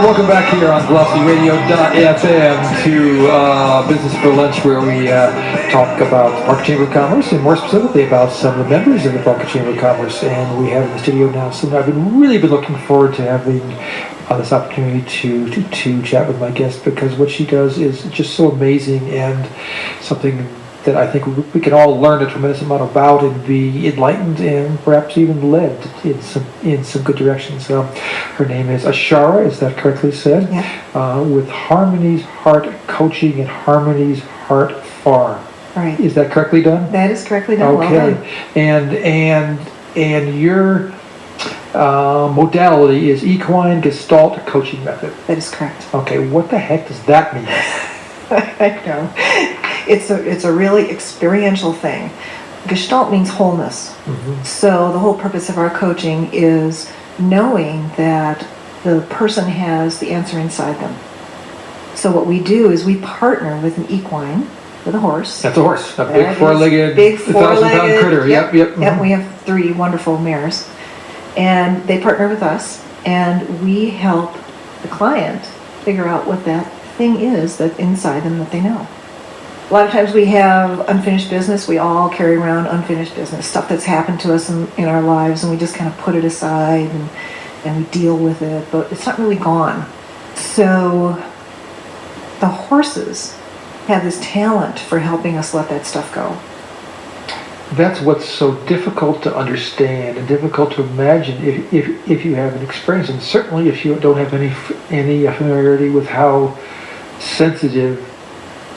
welcome back here on GlossyRadio.fm to Business for Lunch, where we talk about the Parker Chamber of Commerce, and more specifically about some of the members of the Parker Chamber of Commerce. And we have in the studio now someone I've really been looking forward to having this opportunity to chat with my guest, because what she does is just so amazing and something that I think we can all learn a tremendous amount about and be enlightened and perhaps even led in some good directions. Her name is Ashara, is that correctly said? Yeah. With Harmony's Heart Coaching and Harmony's Heart Farm. Right. Is that correctly done? That is correctly done. Okay. Well done. And your modality is equine gestalt coaching method. That is correct. Okay. What the heck does that mean? I know. It's a really experiential thing. Gestalt means wholeness. Mm-hmm. So the whole purpose of our coaching is knowing that the person has the answer inside them. So what we do is we partner with an equine, with a horse. That's a horse, a big four-legged, 1,000-pound critter. Yep. Yep. We have 3 wonderful mares, and they partner with us, and we help the client figure out what that thing is that's inside them that they know. A lot of times we have unfinished business. We all carry around unfinished business, stuff that's happened to us in our lives, and we just kind of put it aside and we deal with it, but it's not really gone. So the horses have this talent for helping us let that stuff go. That's what's so difficult to understand and difficult to imagine if you haven't experienced, and certainly if you don't have any familiarity with how sensitive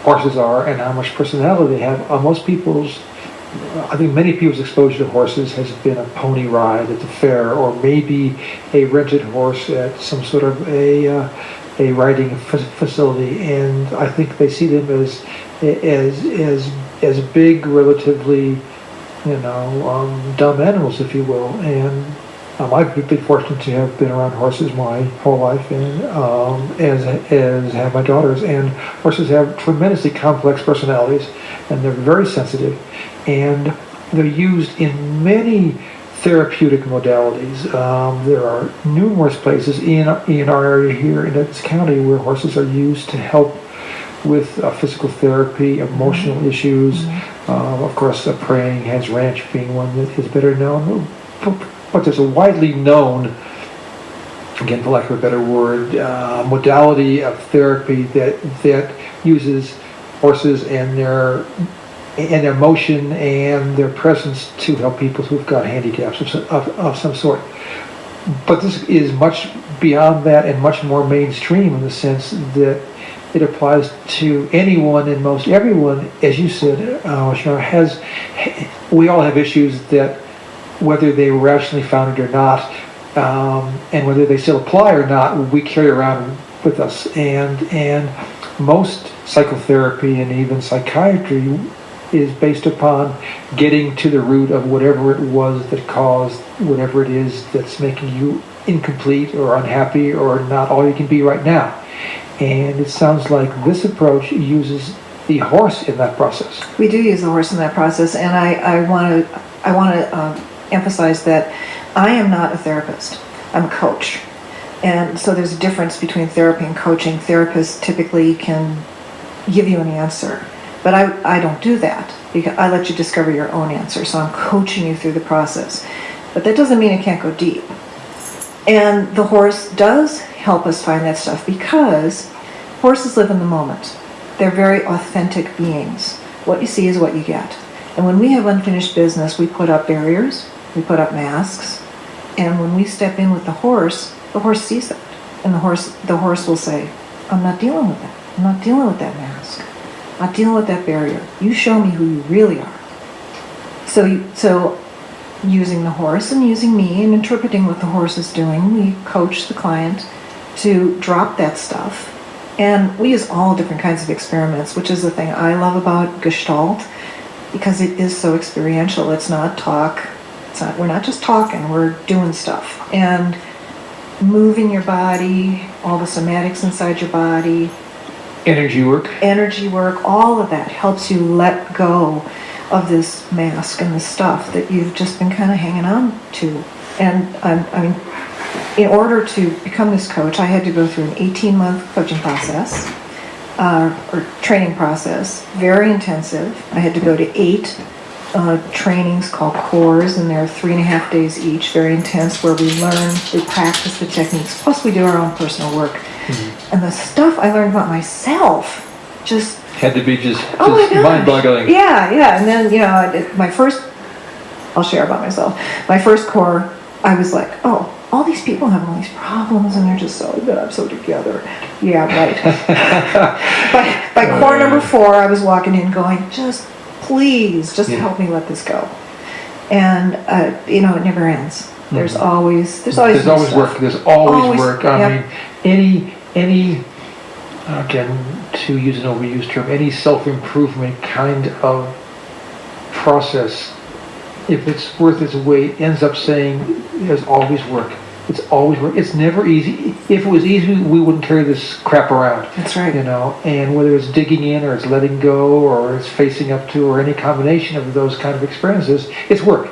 horses are and how much personality they have. I think many people's exposure to horses has been a pony ride at the fair, or maybe a rented horse at some sort of a riding facility, and I think they see them as big, relatively, dumb animals, if you will. And I've been fortunate to have been around horses my whole life, and as have my daughters. And horses have tremendously complex personalities, and they're very sensitive, and they're used in many therapeutic modalities. There are numerous places in our area here in this county where horses are used to help with physical therapy, emotional issues. Of course, Praying Hands Ranch being one that is better known. But there's a widely known, again for lack of a better word, modality of therapy that uses horses and their motion and their presence to help people who've got handicaps of some sort. But this is much beyond that and much more mainstream in the sense that it applies to anyone and most everyone. As you said, we all have issues that, whether they were rationally founded or not, and whether they still apply or not, we carry around with us. And most psychotherapy and even psychiatry is based upon getting to the root of whatever it was that caused whatever it is that's making you incomplete or unhappy or not all you can be right now. And it sounds like this approach uses the horse in that process. We do use the horse in that process, and I want to emphasize that I am not a therapist. I'm a coach. And so there's a difference between therapy and coaching. Therapists typically can give you an answer, but I don't do that, because I let you discover your own answer. So I'm coaching you through the process. But that doesn't mean it can't go deep. And the horse does help us find that stuff, because horses live in the moment. They're very authentic beings. What you see is what you get. And when we have unfinished business, we put up barriers, we put up masks, and when we step in with the horse sees that. And the horse will say, I'm not dealing with that. I'm not dealing with that mask. I'm not dealing with that barrier. You show me who you really are. So using the horse and using me and interpreting what the horse is doing, we coach the client to drop that stuff. And we use all different kinds of experiments, which is the thing I love about Gestalt, because it is so experiential. It's not talk. We're not just talking, we're doing stuff. And moving your body, all the somatics inside your body. Energy work, all of that helps you let go of this mask and the stuff that you've just been kind of hanging on to. And I mean, in order to become this coach, I had to go through an 18-month coaching process, or training process, very intensive. I had to go to 8 trainings called cores, and they're 3.5 days each, very intense, where we learn, we practice the techniques, plus we do our own personal work. Mm-hmm. And the stuff I learned about myself just had to be just my mind-boggling. Yeah. And then, I'll share about myself. My first core, I was like, oh, all these people have all these problems and they're just so good, I'm so together. Yeah, right. by core number 4, I was walking in going, please, help me let this go. And, it never ends. There's always work. There's always work. I mean, any again, to use an overused term, any self-improvement kind of process, if it's worth its weight, ends up saying there's always work. It's always work. It's never easy. If it was easy, we wouldn't carry this crap around. That's right. And whether it's digging in or it's letting go or it's facing up to or any combination of those kind of experiences, it's work.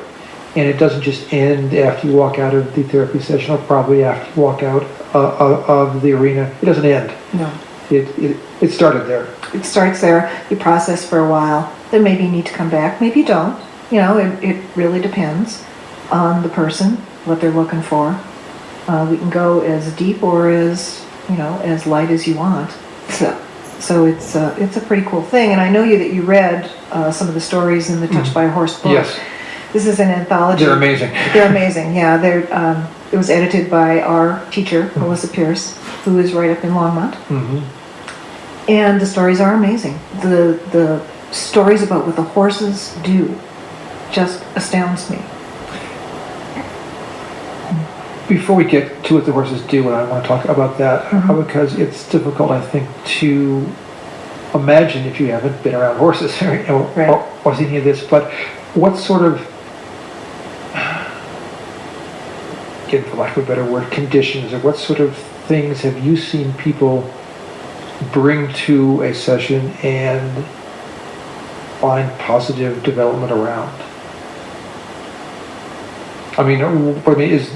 And it doesn't just end after you walk out of the therapy session or probably after you walk out of the arena. It doesn't end. No. It started there. It starts there. You process for a while. Then maybe you need to come back. Maybe you don't. It really depends on the person, what they're looking for. We can go as deep or as light as you want. So it's a pretty cool thing. And I know that you read some of the stories in the Touched by a Horse book. Yes. This is an anthology. They're amazing. They're amazing. Yeah. It was edited by our teacher, Melissa Pierce, who is right up in Longmont. Mm-hmm. And the stories are amazing. The stories about what the horses do just astounds me. Before we get to what the horses do, and I want to talk about that, because it's difficult, I think, to imagine if you haven't been around horses or seen any of this, but what sort of, again, for lack of a better word, conditions, or what sort of things have you seen people bring to a session and find positive development around? I mean, is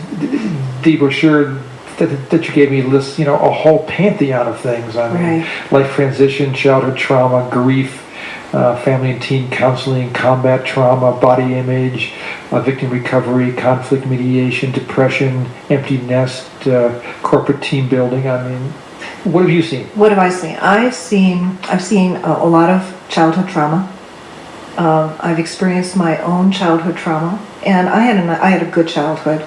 the brochure that you gave me lists, a whole pantheon of things. I mean, life transition, childhood trauma, grief, family and teen counseling, combat trauma, body image, victim recovery, conflict mediation, depression, empty nest, corporate team building. I mean, what have you seen? What have I seen? I've seen a lot of childhood trauma. I've experienced my own childhood trauma, and I had a good childhood,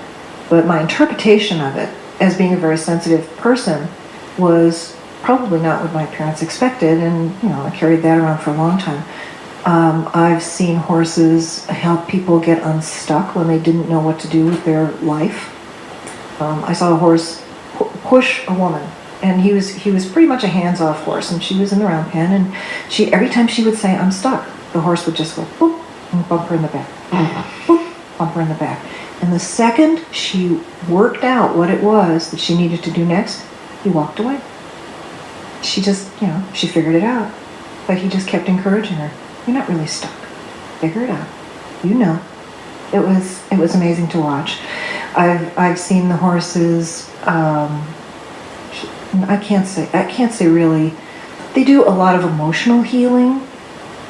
but my interpretation of it as being a very sensitive person was probably not what my parents expected, and I carried that around for a long time. I've seen horses help people get unstuck when they didn't know what to do with their life. I saw a horse push a woman, and he was pretty much a hands-off horse, and she was in the round pen, and every time she would say, "I'm stuck," the horse would just go boop and bump her in the back, boop, bump her in the back. And the second she worked out what it was that she needed to do next, he walked away. She just, she figured it out. But he just kept encouraging her. "You're not really stuck. Figure it out. It was amazing to watch. I've seen the horses. I can't say really. They do a lot of emotional healing.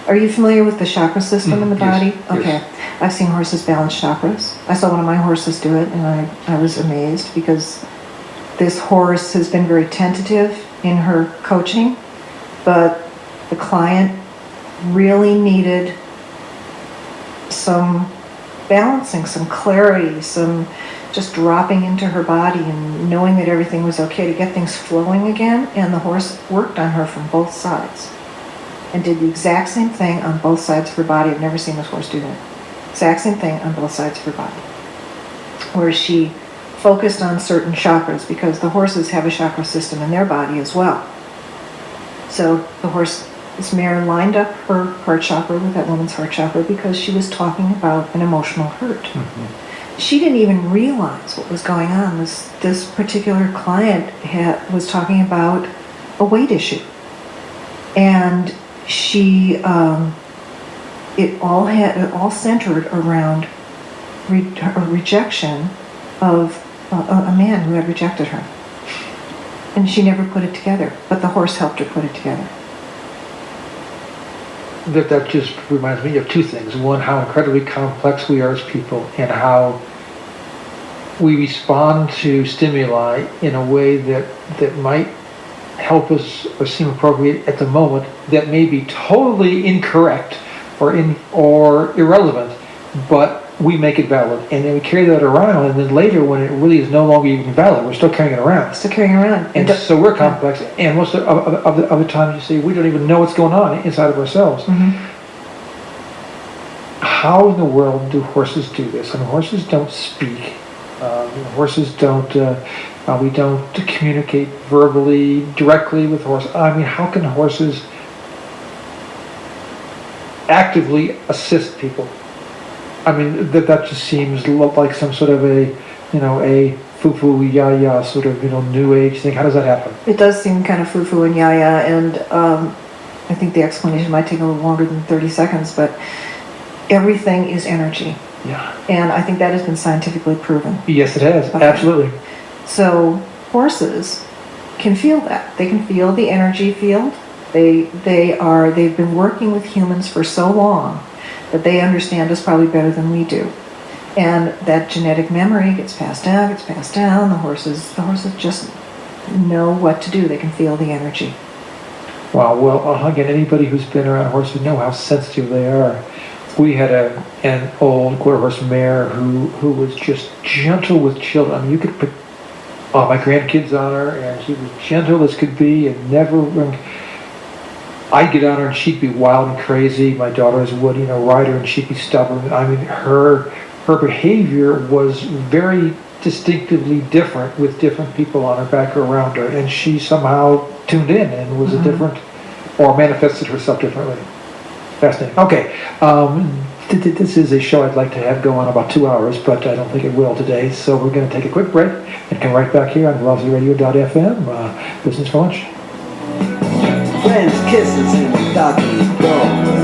Are you familiar with the chakra system in the body? Yes, Okay. Yes. I've seen horses balance chakras. I saw one of my horses do it, and I was amazed because this horse has been very tentative in her coaching, but the client really needed some balancing, some clarity, some just dropping into her body and knowing that everything was okay to get things flowing again, and the horse worked on her from both sides and did the exact same thing on both sides of her body. I've never seen this horse do that. Exact same thing on both sides of her body, where she focused on certain chakras, because the horses have a chakra system in their body as well. So this mare lined up her heart chakra with that woman's heart chakra because she was talking about an emotional hurt. Mm-hmm. She didn't even realize what was going on. This particular client was talking about a weight issue, and it all centered around a rejection of a man who had rejected her. And she never put it together, but the horse helped her put it together. That just reminds me of two things. One, how incredibly complex we are as people, and how we respond to stimuli in a way that might help us or seem appropriate at the moment, that may be totally incorrect or irrelevant, but we make it valid, and then we carry that around, and then later, when it really is no longer even valid, we're still carrying it around. Still carrying around. And so we're complex, and most of the time, you see, we don't even know what's going on inside of ourselves. Mm-hmm. How in the world do horses do this? I mean, horses don't speak. Horses don't. We don't communicate verbally directly with horses. I mean, how can horses actively assist people? I mean, that just seems like some sort of a foo-foo, ya-ya sort of, new age thing. How does that happen? It does seem kind of foo-foo and ya-ya, and I think the explanation might take a little longer than 30 seconds, but everything is energy. Yeah. And I think that has been scientifically proven. Yes, it has. Okay. Absolutely. So horses can feel that. They can feel the energy field. They've been working with humans for so long that they understand us probably better than we do. And that genetic memory gets passed down. The horses just know what to do. They can feel the energy. Wow. Well, again, anybody who's been around horses know how sensitive they are. We had an old quarter horse mare who was just gentle with children. I mean, you could put my grandkids on her, and she was gentle as could be, and never. I'd get on her, and she'd be wild and crazy. My daughters would, ride her, and she'd be stubborn. I mean, her behavior was very distinctively different with different people on her back or around her, and she somehow tuned in and was a different, or manifested herself differently. Fascinating. Okay, this is a show I'd like to have go on about 2 hours, but I don't think it will today. So we're going to take a quick break and come right back here on LovelyRadio.fm. Business for lunch. Friends, kisses, and doggy dogs.